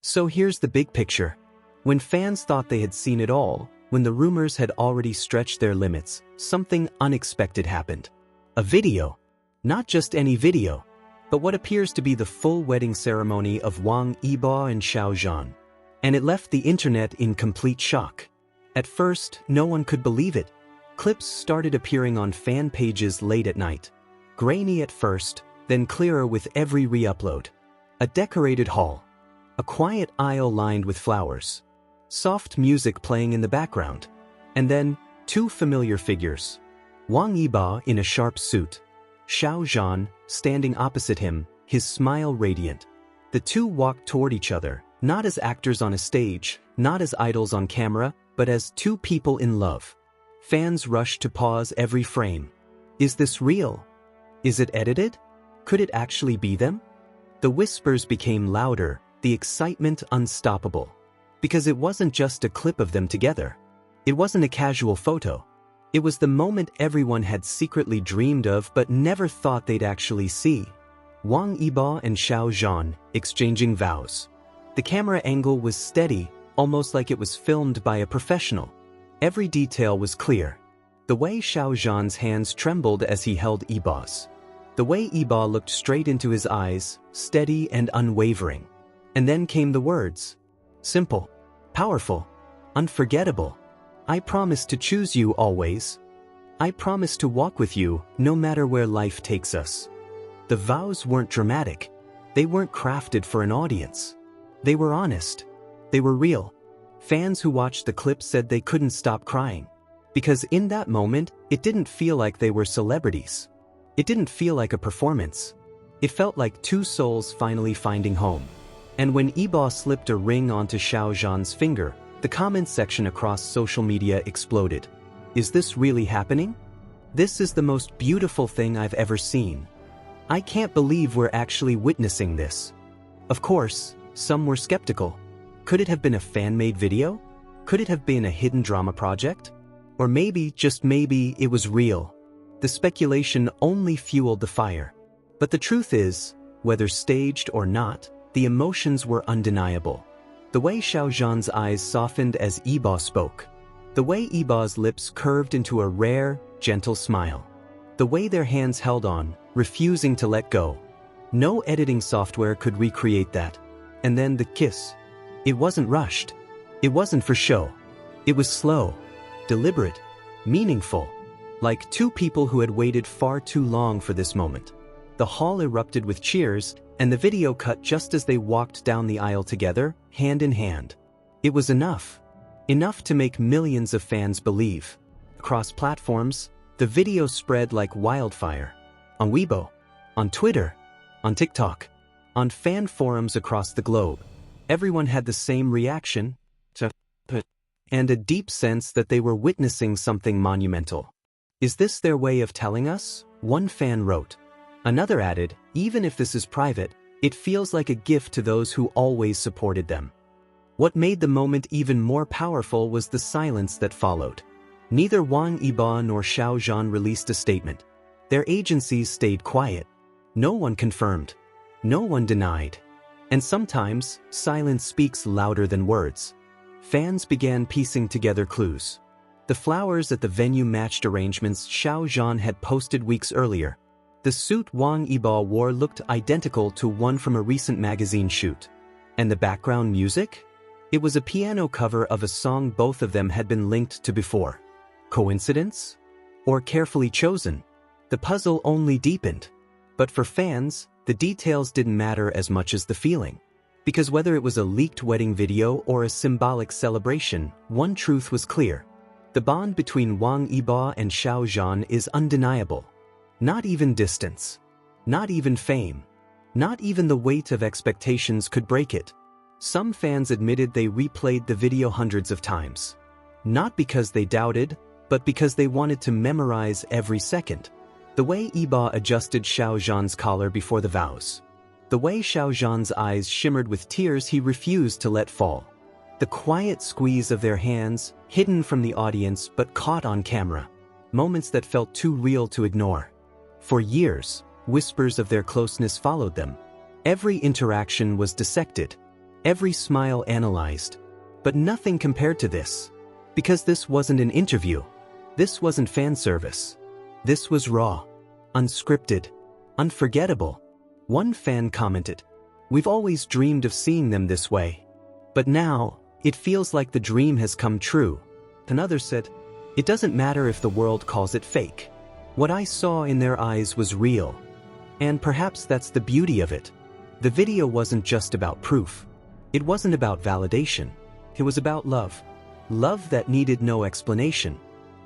So here's the big picture. When fans thought they had seen it all, when the rumors had already stretched their limits, something unexpected happened. A video. Not just any video, but what appears to be the full wedding ceremony of Wang Yibo and Xiao. And it left the internet in complete shock. At first, no one could believe it. Clips started appearing on fan pages late at night. Grainy at first, then clearer with every re-upload. A decorated hall. A quiet aisle lined with flowers. Soft music playing in the background. And then, two familiar figures. Wang Yibo in a sharp suit. Xiao standing opposite him, his smile radiant. The two walked toward each other, not as actors on a stage, not as idols on camera, but as two people in love. Fans rushed to pause every frame. Is this real? Is it edited? Could it actually be them? The whispers became louder, the excitement unstoppable. Because it wasn't just a clip of them together. It wasn't a casual photo. It was the moment everyone had secretly dreamed of but never thought they'd actually see. Wang Yibo and Xiao exchanging vows. The camera angle was steady, almost like it was filmed by a professional. Every detail was clear. The way Xiao's hands trembled as he held Yibo's. The way Yibo looked straight into his eyes, steady and unwavering. And then came the words. Simple, powerful, unforgettable. I promise to choose you always. I promise to walk with you, no matter where life takes us. The vows weren't dramatic. They weren't crafted for an audience. They were honest. They were real. Fans who watched the clip said they couldn't stop crying. Because in that moment, it didn't feel like they were celebrities. It didn't feel like a performance. It felt like two souls finally finding home. And when Yibo slipped a ring onto Xiao's finger, the comments section across social media exploded. Is this really happening? This is the most beautiful thing I've ever seen. I can't believe we're actually witnessing this. Of course, some were skeptical. Could it have been a fan-made video? Could it have been a hidden drama project? Or maybe, just maybe, it was real. The speculation only fueled the fire. But the truth is, whether staged or not, the emotions were undeniable. The way Xiao's eyes softened as Yibo spoke. The way Yibo's lips curved into a rare, gentle smile. The way their hands held on, refusing to let go. No editing software could recreate that. And then the kiss. It wasn't rushed. It wasn't for show. It was slow, deliberate, meaningful. Like two people who had waited far too long for this moment. The hall erupted with cheers, and the video cut just as they walked down the aisle together, hand in hand. It was enough. Enough to make millions of fans believe. Across platforms, the video spread like wildfire. On Weibo, on Twitter, on TikTok, on fan forums across the globe. Everyone had the same reaction, and a deep sense that they were witnessing something monumental. Is this their way of telling us? One fan wrote. Another added, even if this is private, it feels like a gift to those who always supported them. What made the moment even more powerful was the silence that followed. Neither Wang Yibo nor Xiao released a statement. Their agencies stayed quiet. No one confirmed. No one denied. And sometimes, silence speaks louder than words. Fans began piecing together clues. The flowers at the venue matched arrangements Xiao had posted weeks earlier. The suit Wang Yibo wore looked identical to one from a recent magazine shoot. And the background music? It was a piano cover of a song both of them had been linked to before. Coincidence? Or carefully chosen? The puzzle only deepened. But for fans, the details didn't matter as much as the feeling. Because whether it was a leaked wedding video or a symbolic celebration, one truth was clear. The bond between Wang Yibo and Xiao is undeniable. Not even distance. Not even fame. Not even the weight of expectations could break it. Some fans admitted they replayed the video hundreds of times. Not because they doubted, but because they wanted to memorize every second. The way Yibo adjusted Xiao's collar before the vows. The way Xiao's eyes shimmered with tears he refused to let fall. The quiet squeeze of their hands, hidden from the audience but caught on camera. Moments that felt too real to ignore. For years, whispers of their closeness followed them. Every interaction was dissected. every smile analyzed. But nothing compared to this. Because this wasn't an interview. This wasn't fan service. This was raw, unscripted, unforgettable. One fan commented, "We've always dreamed of seeing them this way. But now, it feels like the dream has come true." Another said, "It doesn't matter if the world calls it fake. What I saw in their eyes was real." And perhaps that's the beauty of it. The video wasn't just about proof. It wasn't about validation. It was about love. Love that needed no explanation.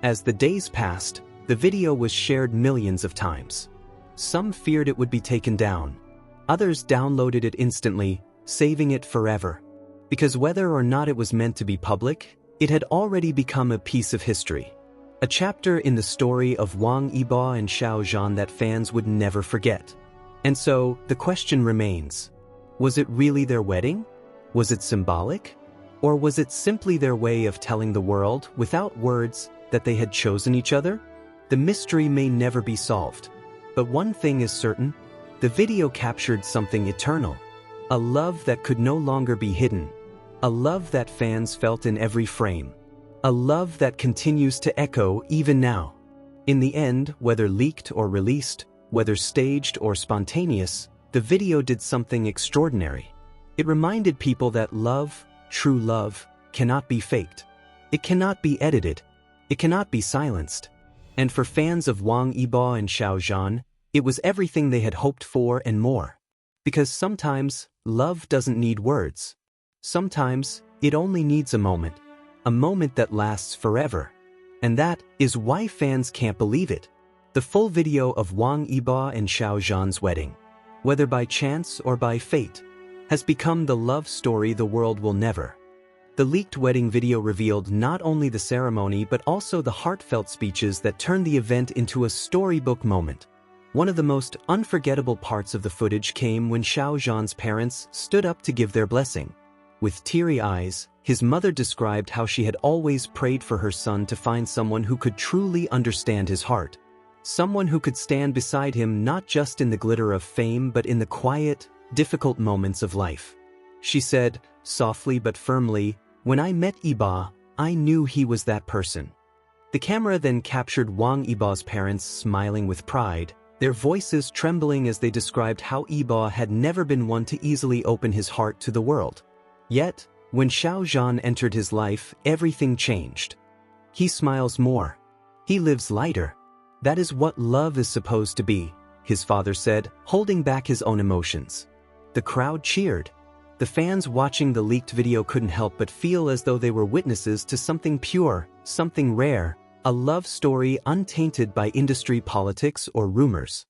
As the days passed, the video was shared millions of times. Some feared it would be taken down. Others downloaded it instantly, saving it forever. Because whether or not it was meant to be public, it had already become a piece of history. A chapter in the story of Wang Yibo and Xiao that fans would never forget. And so, the question remains, was it really their wedding? Was it symbolic? Or was it simply their way of telling the world, without words, that they had chosen each other? The mystery may never be solved. But one thing is certain, the video captured something eternal. A love that could no longer be hidden. A love that fans felt in every frame. A love that continues to echo even now. In the end, whether leaked or released, whether staged or spontaneous, the video did something extraordinary. It reminded people that love, true love, cannot be faked. It cannot be edited. It cannot be silenced. And for fans of Wang Yibo and Xiao, it was everything they had hoped for and more. Because sometimes, love doesn't need words. Sometimes, it only needs a moment. A moment that lasts forever. And that is why fans can't believe it. The full video of Wang Yibo and Xiao's wedding, whether by chance or by fate, has become the love story the world will never. The leaked wedding video revealed not only the ceremony but also the heartfelt speeches that turned the event into a storybook moment. One of the most unforgettable parts of the footage came when Xiao's parents stood up to give their blessing. With teary eyes, his mother described how she had always prayed for her son to find someone who could truly understand his heart. Someone who could stand beside him not just in the glitter of fame but in the quiet, difficult moments of life. She said, softly but firmly, "When I met Yibo, I knew he was that person." The camera then captured Wang Yibo's parents smiling with pride, their voices trembling as they described how Yibo had never been one to easily open his heart to the world. Yet, when Xiao entered his life, everything changed. He smiles more. He lives lighter. That is what love is supposed to be, his father said, holding back his own emotions. The crowd cheered. The fans watching the leaked video couldn't help but feel as though they were witnesses to something pure, something rare, a love story untainted by industry politics or rumors.